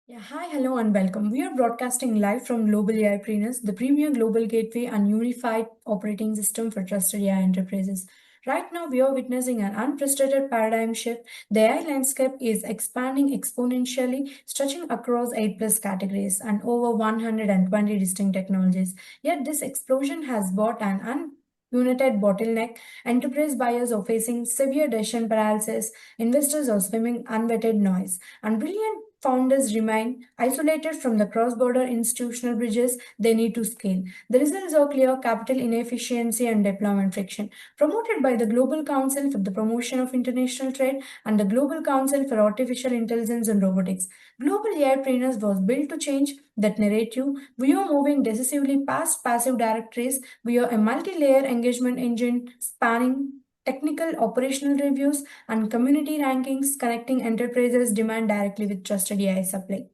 Yeah, hi, hello, and welcome. We are broadcasting live from GlobalAIPreneurs, the premier global gateway and unified operating system for trusted AI enterprises. Right now, we are witnessing an unprecedented paradigm shift. The AI landscape is expanding exponentially, stretching across 8 plus categories and over 120 distinct technologies. Yet, this explosion has brought an united bottleneck. Enterprise buyers are facing severe decision paralysis, investors are swimming unvetted noise, and brilliant founders remain isolated from the cross border institutional bridges they need to scale. The results are clear capital inefficiency and deployment friction. Promoted by the Global Council for the Promotion of International Trade and the Global Council for Artificial Intelligence and Robotics, Global AI Trainers was built to change that narrative. We are moving decisively past passive directories. We are a multi layer engagement engine spanning technical operational reviews and community rankings connecting enterprises demand directly with trusted AI supply.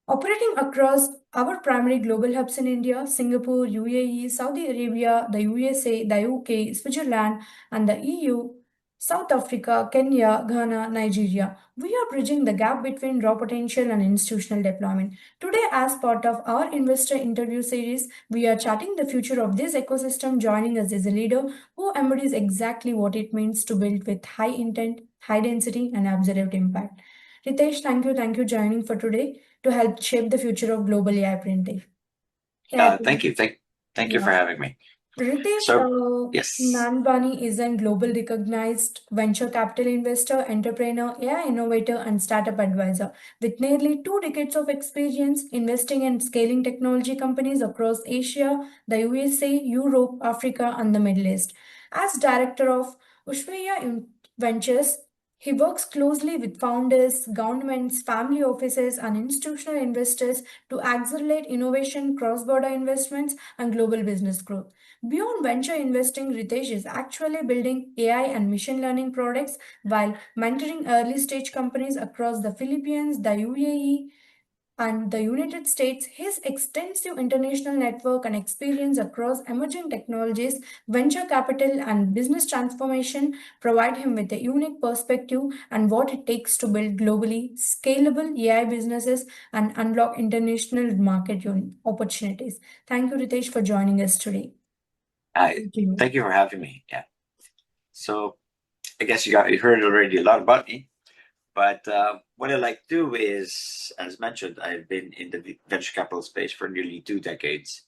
Operating across our primary global hubs in India, Singapore, UAE, Saudi Arabia, the USA, the UK, Switzerland, and the EU, South Africa, Kenya, Ghana, Nigeria, we are bridging the gap between raw potential and institutional deployment. Today, as part of our investor interview series, we are charting the future of this ecosystem. Joining us is a leader who embodies exactly what it means to build with high intent, high density, and observed impact. Ritesh, thank you joining for today to help shape the future of global AI printing. AI Thank you. printing. Thank you for Yeah. having me. Ritesh So, yes. Nandwani is a global recognized venture capital investor, entrepreneur, AI innovator, and startup advisor with nearly 2 decades of experience investing in scaling technology companies across Asia, the USA, Europe, Africa, and the Middle East. As director of Ushuaia Ventures, he works closely with founders, governments, family offices, and institutional investors to accelerate innovation, cross border investments, and global business growth. Beyond venture investing, Ritesh is actually building AI and machine learning products while mentoring early stage companies across the Philippines, the UAE, and the United States. His extensive international network and experience across emerging technologies, venture capital, and business transformation provide him with a unique perspective and what it takes to build globally scalable AI businesses and unlock international market opportunities. Thank you, Ritesh, for joining us today. Hi. Thank you. Thank you for having me. Yeah. So, I guess you heard already a lot about me. But what I like to do is, as mentioned, I've been in the venture capital space for nearly 2 decades.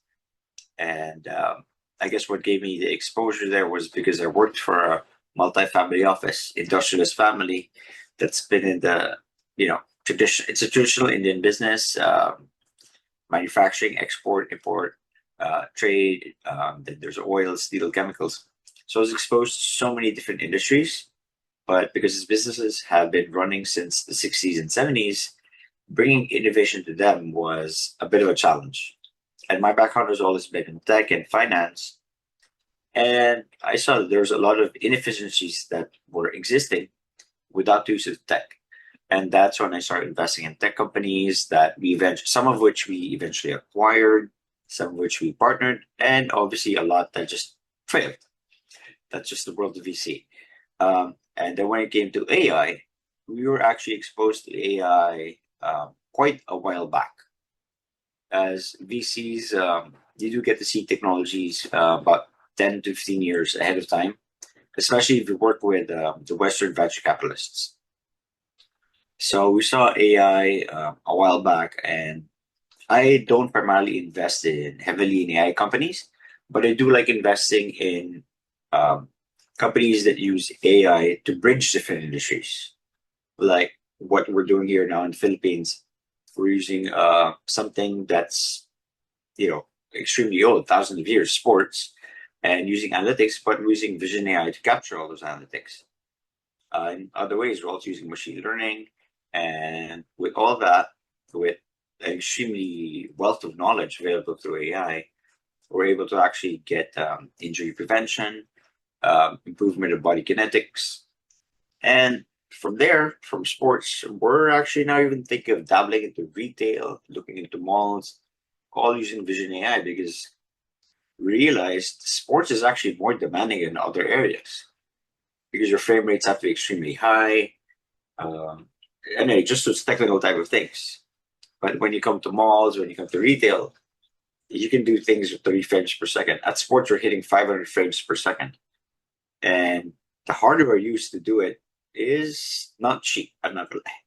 And I guess what gave me the exposure there was because I worked for a multifamily office, industrialist family that's been in the, tradition. It's a traditional Indian business, manufacturing, export, import, trade. Then there's oil, steel, chemicals. So I was exposed to so many different industries. But because his businesses have been running since the 60s and 70s, bringing innovation to them was a bit of a challenge. And my background has always been in tech and finance. And I saw that there was a lot of inefficiencies that were existing without the use of tech. And that's when I started investing in tech companies that some of which we eventually acquired, some of which we partnered, and obviously a lot that just failed. That's just the world of VC. And then when it came to AI, we were actually exposed to AI quite a while back. As VCs, you do get to see technologies about 10 to 15 years ahead of time, especially if you work with the Western venture capitalists. So we saw AI a while back, and I don't primarily invest in heavily in AI companies, but I do like investing in um, companies that use AI to bridge different industries. Like what we're doing here now in the Philippines, we're using something that's extremely old, thousands of years, sports, and using analytics, but we're using vision AI to capture all those analytics. In other ways, we're also using machine learning, and with all that, with an extremely wealth of knowledge available through AI, we're able to actually get injury prevention, improvement of body kinetics, and from there, from sports, we're actually now even thinking of dabbling into retail, looking into malls, all using Vision AI because we realized sports is actually more demanding in other areas because your frame rates have to be extremely high. Um, Anyway, just those technical type of things. But when you come to malls, when you come to retail, you can do things with 30 frames per second. At sports, we're hitting 500 frames per second. And the hardware used to do it is not cheap, I'm not gonna lie.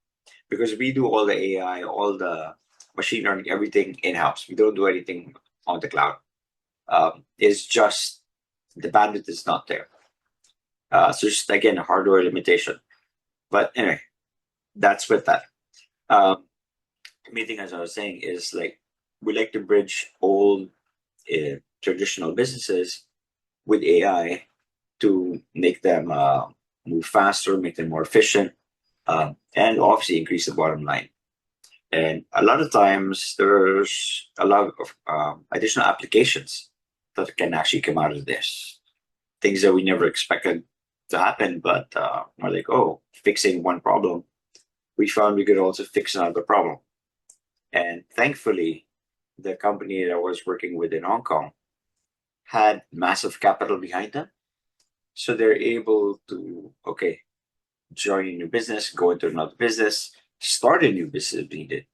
Because we do all the AI, all the machine learning, everything in-house. We don't do anything on the cloud. It's just the bandwidth is not there. So just again, a hardware limitation. But anyway, that's with that. Main thing, as I was saying, is like we like to bridge old traditional businesses with AI to make them move faster, make them more efficient, and obviously increase the bottom line. And a lot of times there's a lot of additional applications that can actually come out of this. Things that we never expected to happen, but we're like, oh, fixing one problem, we found we could also fix another problem. And thankfully, the company that I was working with in Hong Kong had massive capital behind them. So they're able to, okay, join a new business, go into another business, start a new business if needed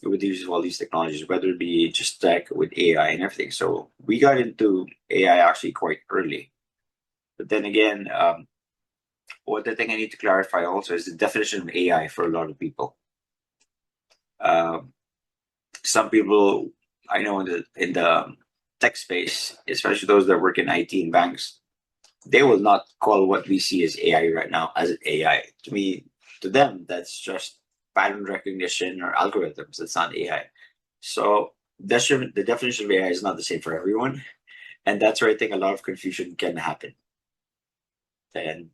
with all these technologies, whether it be just tech with AI and everything. So we got into AI actually quite early. But then again, what the thing I need to clarify also is the definition of AI for a lot of people. Some people I know in the tech space, especially those that work in IT and banks, they will not call what we see as AI right now as AI. To them, that's just pattern recognition or algorithms. It's not AI. So the definition of AI is not the same for everyone, and that's where I think a lot of confusion can happen. And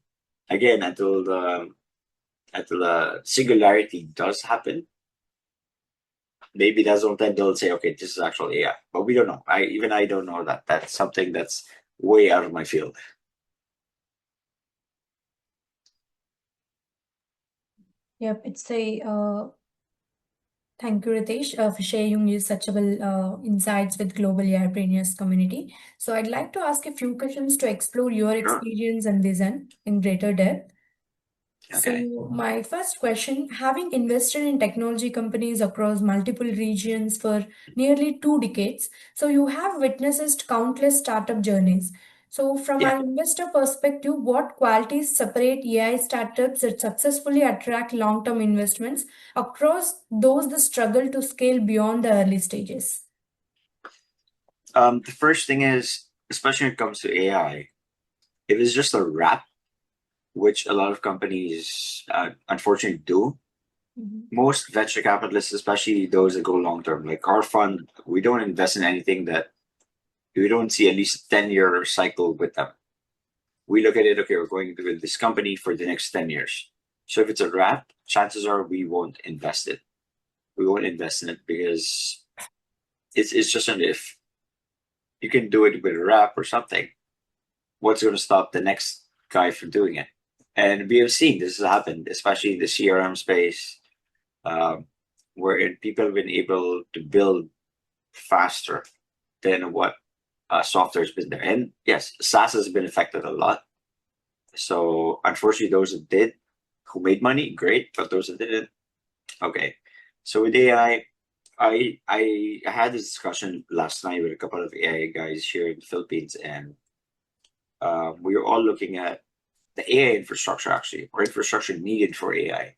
again, until the singularity does happen, maybe that's one time they'll say, okay, this is actual AI. But we don't know. I don't know that. That's something that's way out of my field. Yep, it's a thank you, Ritesh, for sharing your suchable insights with Global AIPreneurs community. So I'd like to ask a few questions to explore your Sure. experience and vision in greater depth. Okay. So, my first question, having invested in technology companies across multiple regions for nearly 2 decades, so you have witnessed countless startup journeys. So, from Yeah. an investor perspective, what qualities separate AI startups that successfully attract long term investments across those that struggle to scale beyond the early stages? The first thing is, especially when it comes to AI, if it's just a wrap, which a lot of companies unfortunately do, Mhm. most venture capitalists, especially those that go long term, like our fund, we don't invest in anything that we don't see at least a 10-year cycle with them. We look at it, okay, we're going to build this company for the next 10 years. So if it's a wrap, chances are we won't invest it. We won't invest in it because it's just an if. You can do it with a wrap or something. What's going to stop the next guy from doing it? And we have seen this has happened, especially in the CRM space, wherein people have been able to build faster than what software has been there. And yes, SaaS has been affected a lot. So unfortunately, those that did, who made money, great. But those that didn't, okay. So with AI, I had this discussion last night with a couple of AI guys here in the Philippines, and we were all looking at the AI infrastructure actually, or infrastructure needed for AI.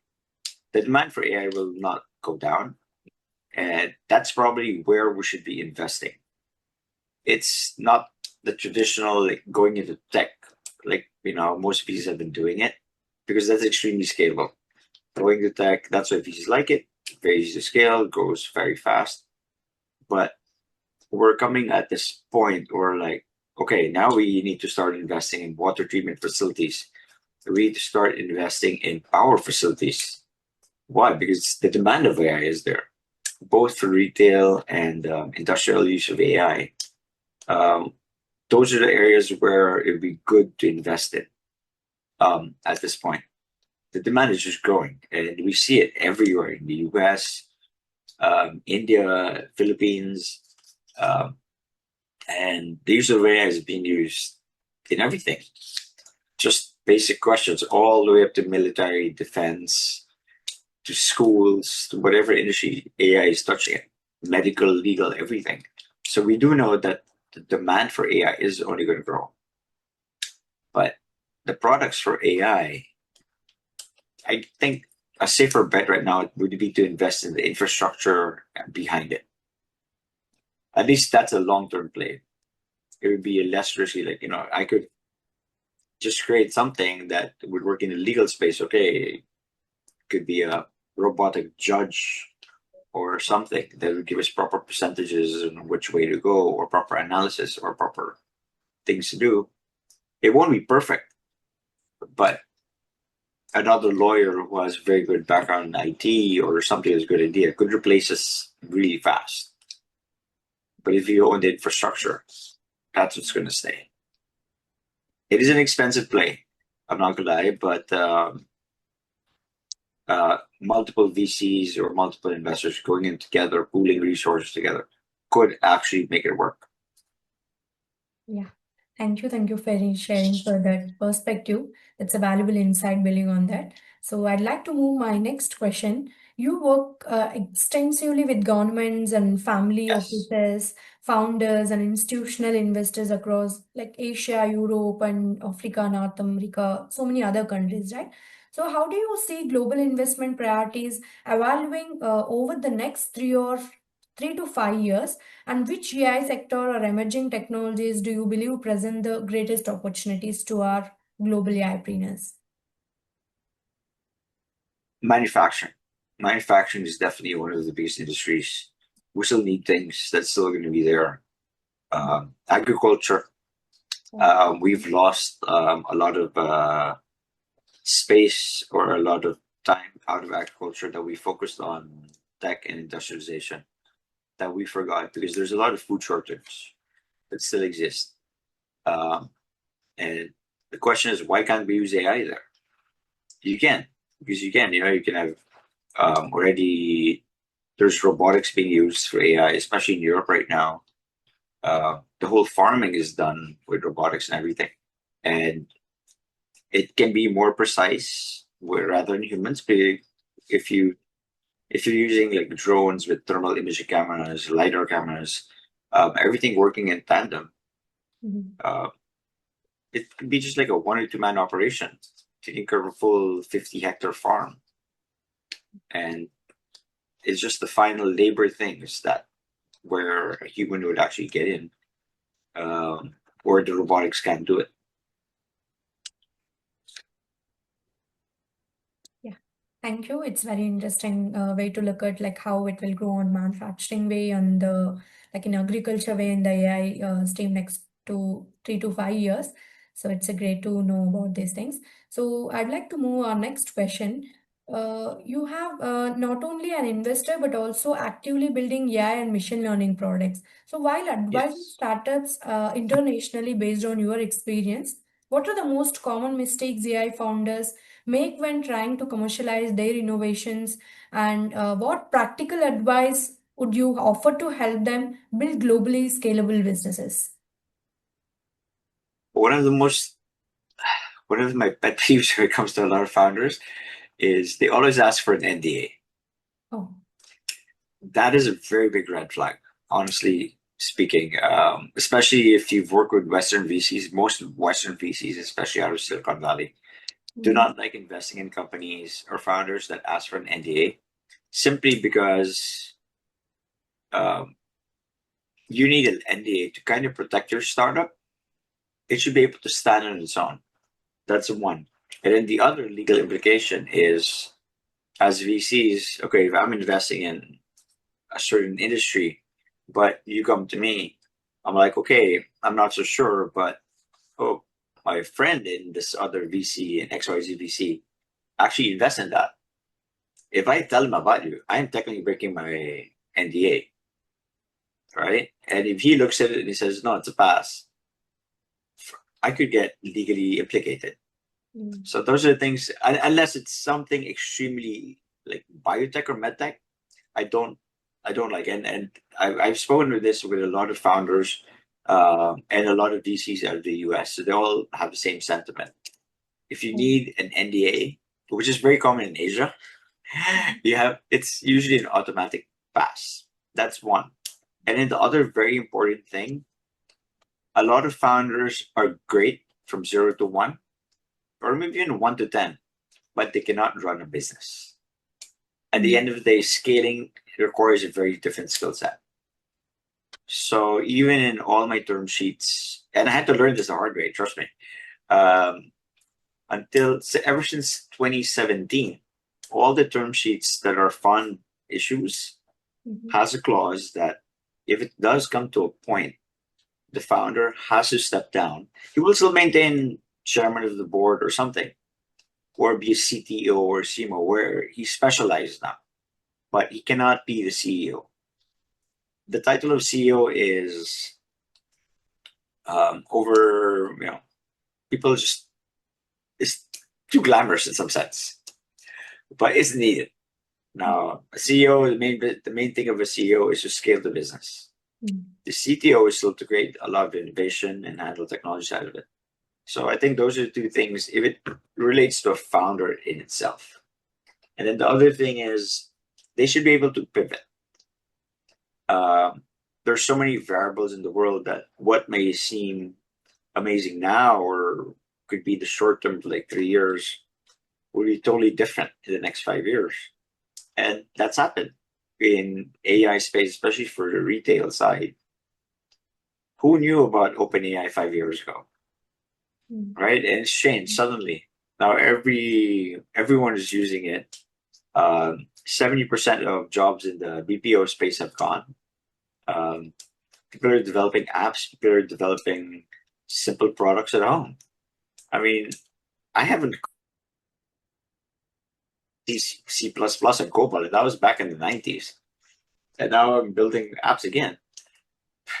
The demand for AI will not go down, and that's probably where we should be investing. It's not the traditional like going into tech, like most VCs have been doing it, because that's extremely scalable. Going to tech, that's why VCs like it. Very easy to scale, goes very fast. But we're coming at this point where like, okay, now we need to start investing in water treatment facilities. We need to start investing in power facilities. Why? Because the demand of AI is there, both for retail and industrial use of AI. Um, those are the areas where it would be good to invest in at this point. The demand is just growing, and we see it everywhere in the US, India, Philippines, um, and the use of AI is being used in everything. Just basic questions, all the way up to military defense, to schools, to whatever industry AI is touching it, medical, legal, everything. So we do know that the demand for AI is only going to grow. But the products for AI, I think a safer bet right now would be to invest in the infrastructure behind it. At least that's a long-term play. It would be a less risky, like, I could just create something that would work in the legal space. Okay, it could be a robotic judge or something that would give us proper percentages and which way to go, or proper analysis, or proper things to do. It won't be perfect, but another lawyer who has very good background in IT or something that's a good idea could replace us really fast. But if you own the infrastructure, that's what's going to stay. It is an expensive play, I'm not going to lie, but multiple VCs or multiple investors going in together, pooling resources together, could actually make it work. Yeah. Thank you. Thank you for sharing for that perspective. It's a valuable insight building on that. So I'd like to move my next question. You work extensively with governments and family Yes. offices, founders and institutional investors across like Asia, Europe, and Africa, North America, so many other countries, right? So how do you see global investment priorities evolving over the next 3 to 5 years? And which AI sector or emerging technologies do you believe present the greatest opportunities to our global AIpreneurs? Manufacturing. Manufacturing is definitely one of the biggest industries. We still need things that's still going to be there. Agriculture. We've lost a lot of space or a lot of time out of agriculture that we focused on tech and industrialization that we forgot, because there's a lot of food shortage that still exists. And the question is, why can't we use AI there? You can, because you can. You can have already. There's robotics being used for AI, especially in Europe right now. The whole farming is done with robotics and everything, and it can be more precise rather than humans. But if you if you're using like drones with thermal imaging cameras, lidar cameras, everything working in tandem, Mhm. it could be just like a 1 or 2 man operation to incur a full 50-hectare farm, and it's just the final labor things that where a human would actually get in, where the robotics can't do it. Yeah, thank you. It's very interesting way to look at like how it will grow on manufacturing way and the like in agriculture way in the AI stream next to 3 to 5 years. So it's a great to know about these things. So I'd like to move our next question. You have not only an investor but also actively building AI and machine learning products. So while advising Yes. startups internationally based on your experience, what are the most common mistakes AI founders make when trying to commercialize their innovations, and what practical advice would you offer to help them build globally scalable businesses? One of the most one of my pet peeves when it comes to a lot of founders is they always ask for an NDA. Oh. That is a very big red flag, honestly speaking. Especially if you've worked with Western VCs. Most Western VCs, especially out of Silicon Valley, do Mhm. not like investing in companies or founders that ask for an NDA, simply because um, you need an NDA to kind of protect your startup. It should be able to stand on its own. That's one. And then the other legal implication is, as VCs, okay, if I'm investing in a certain industry, but you come to me, I'm like, okay, I'm not so sure, but oh, my friend in this other VC and XYZ VC actually invest in that. If I tell him about you, I'm technically breaking my NDA, right? And if he looks at it and he says, no, it's a pass, I could get legally implicated. Mm. So those are the things, unless it's something extremely like biotech or medtech, I don't I don't like. And I've spoken with this with a lot of founders and a lot of VCs out of the US. So they all have the same sentiment. If you Oh. need an NDA, which is very common in Asia, It's usually an automatic pass. That's one. And then the other very important thing, a lot of founders are great from 0 to 1, or maybe even 1 to 10, but they cannot run a business. At the end of the day, scaling requires a very different skill set. So even in all my term sheets, and I had to learn this the hard way, trust me. Um, ever since 2017, all the term sheets that are fund issues has a clause that if it does come to a point, the founder has to step down. He will still maintain chairman of the board or something, or be a CTO or CMO where he's specialized now, but he cannot be the CEO. The title of CEO is over, people just, it's too glamorous in some sense, but it's needed. Now, a CEO, the main thing of a CEO is to scale the business. The CTO is still to create a lot of innovation and handle technology side of it. So I think those are the two things if it relates to a founder in itself. And then the other thing is they should be able to pivot. There's so many variables in the world that what may seem amazing now or could be the short term, like 3 years, will be totally different in the next 5 years. And that's happened in AI space, especially for the retail side. Who knew about OpenAI 5 years ago? Right? And it's changed suddenly. Now everyone is using it. 70% of jobs in the BPO space have gone. People are developing apps. People are developing simple products at home. I mean, I haven't C++ and COBOL. That was back in the 90s, and now I'm building apps again.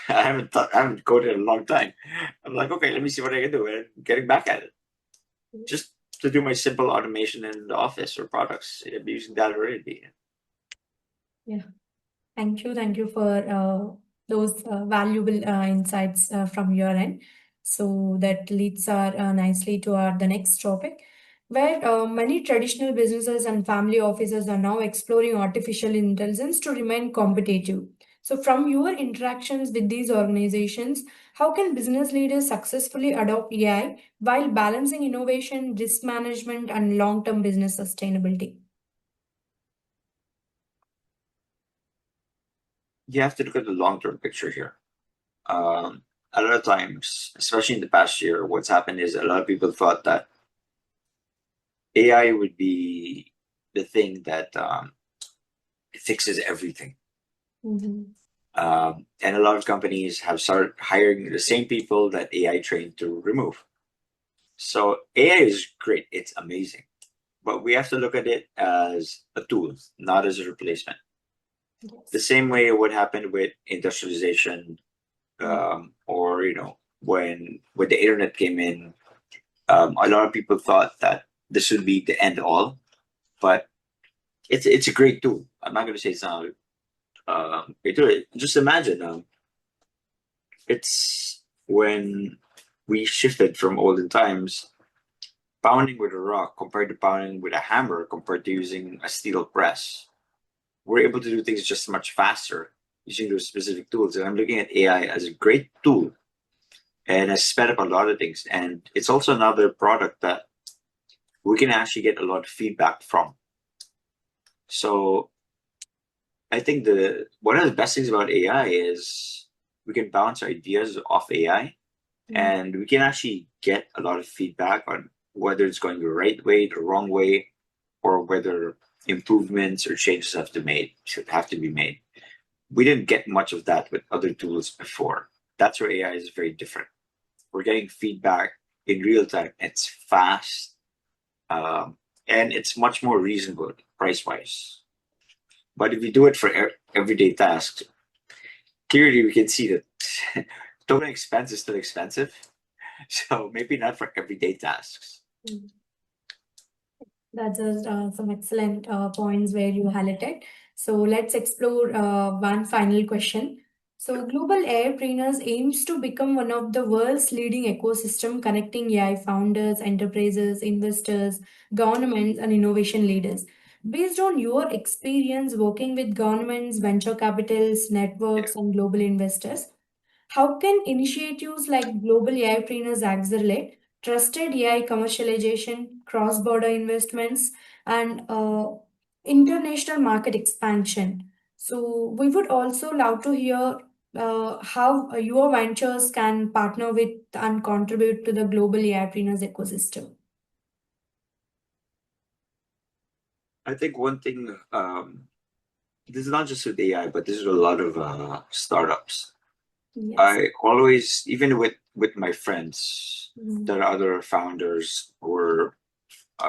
I haven't coded in a long time. I'm like, okay, let me see what I can do, and getting back at it. Just to do my simple automation in the office or products, I'm using that already. Yeah. Thank you. Thank you for those valuable insights from your end. So that leads our nicely to our the next topic, where many traditional businesses and family offices are now exploring artificial intelligence to remain competitive. So, from your interactions with these organizations, how can business leaders successfully adopt AI while balancing innovation, risk management, and long-term business sustainability? You have to look at the long term picture here. A lot of times, especially in the past year, what's happened is a lot of people thought that AI would be the thing that fixes everything. And a lot of companies have started hiring the same people that AI trained to remove. So AI is great, it's amazing, but we have to look at it as a tool, not as a replacement. The same way what happened with industrialization, or when the internet came in, a lot of people thought that this would be the end all, but it's a great tool. I'm not going to say it's not great tool. Just imagine, it's when we shifted from olden times, pounding with a rock compared to pounding with a hammer compared to using a steel press. We're able to do things just much faster using those specific tools. And I'm looking at AI as a great tool and has sped up a lot of things. And it's also another product that we can actually get a lot of feedback from. So I think one of the best things about AI is we can bounce ideas off AI and we can actually get a lot of feedback on whether it's going the right way, the wrong way, or whether improvements or changes have to be made. We didn't get much of that with other tools before. That's where AI is very different. We're getting feedback in real time. It's fast, and it's much more reasonable price wise. But if you do it for everyday tasks, clearly we can see that token expense is still expensive. So maybe not for everyday tasks. That's some excellent points where you highlighted. So let's explore one final question. So Global Airpreneurs aims to become one of the world's leading ecosystem connecting AI founders, enterprises, investors, governments, and innovation leaders. Based on your experience working with governments, venture capitals, Yeah. networks, and global investors, how can initiatives like Global AIpreneurs accelerate trusted AI commercialization, cross border investments, and international market expansion? So, we would also love to hear how your ventures can partner with and contribute to the global AIpreneurs ecosystem. I think one thing, this is not just with AI, but this is a lot of startups. Yes. I always, even with my friends Mm. that are other founders or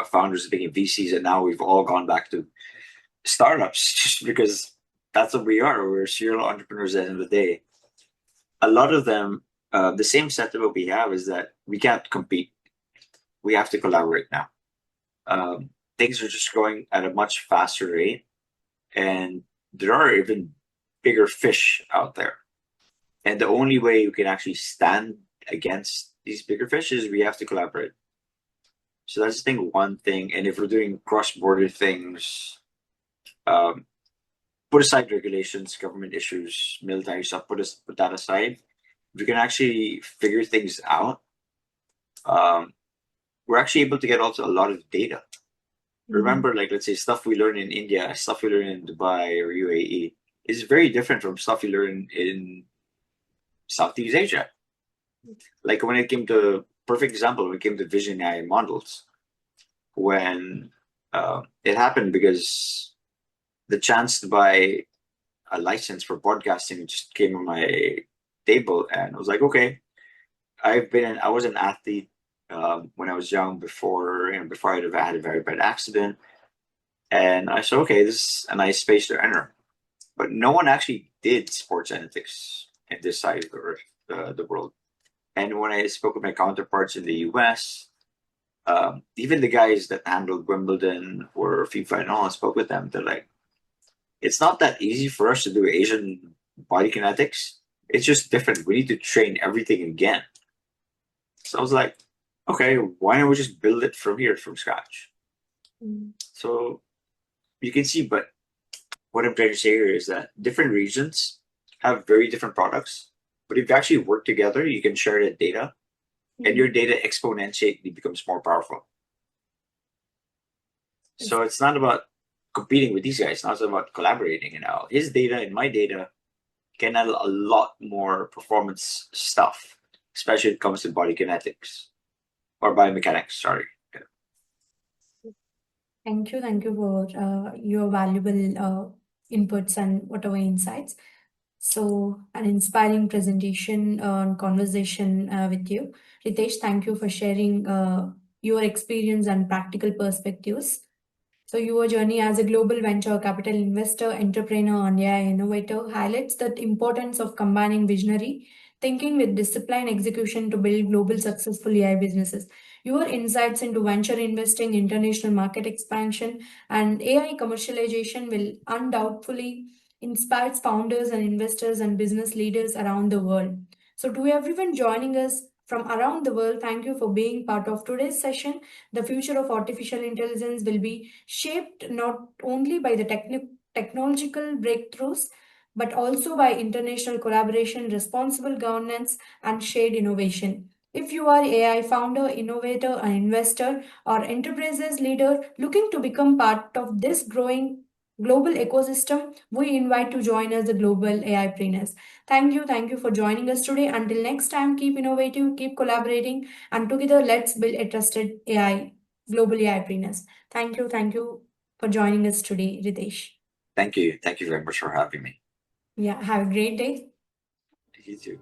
founders being VCs, and now we've all gone back to startups just because that's what we are. We're serial entrepreneurs at the end of the day. A lot of them, the same sentiment we have is that we can't compete. We have to collaborate now. Things are just going at a much faster rate, and there are even bigger fish out there. And the only way you can actually stand against these bigger fish is we have to collaborate. So that's, I think, one thing. And if we're doing cross-border things, um, put aside regulations, government issues, military stuff, put that aside. We can actually figure things out. Um, we're actually able to get also a lot of data. Mm. Remember, like, let's say stuff we learn in India, stuff we learn in Dubai or UAE is very different from stuff you learn in Southeast Asia. Like when it came to perfect example, when it came to vision AI models, when it happened because the chance to buy a license for podcasting just came on my table, and I was like, okay, I was an athlete when I was young before I had a very bad accident, and I said, okay, this is a nice space to enter. But no one actually did sports analytics in this side of the world. And when I spoke with my counterparts in the US, even the guys that handled Wimbledon or FIFA and all, I spoke with them. They're like, it's not that easy for us to do Asian body kinetics. It's just different. We need to train everything again. So I was like, okay, why don't we just build it from here, from scratch? Mm. So you can see, but what I'm trying to say here is that different regions have very different products. But if you actually work together, you can share that data, and your data exponentially becomes more powerful. So it's not about competing with these guys. It's not about collaborating. His data and my data can add a lot more performance stuff, especially when it comes to body kinetics or biomechanics. Sorry. Thank you for your valuable inputs and whatever insights. So, an inspiring presentation and conversation with you. Ritesh, thank you for sharing your experience and practical perspectives. So, your journey as a global venture capital investor, entrepreneur, and AI innovator highlights the importance of combining visionary thinking with disciplined execution to build global successful AI businesses. Your insights into venture investing, international market expansion, and AI commercialization will undoubtedly inspire founders and investors and business leaders around the world. So, to everyone joining us from around the world, thank you for being part of today's session. The future of artificial intelligence will be shaped not only by the technological breakthroughs, but also by international collaboration, responsible governance, and shared innovation. If you are AI founder, innovator, an investor, or enterprises leader looking to become part of this growing global ecosystem, we invite to join us the global AIpreneurs. Thank you for joining us today. Until next time, keep innovative, keep collaborating, and together let's build a trusted AI, global AIpreneurs. Thank you for joining us today, Ritesh. Thank you. Thank you very much for having me. Yeah, have a great day. You too.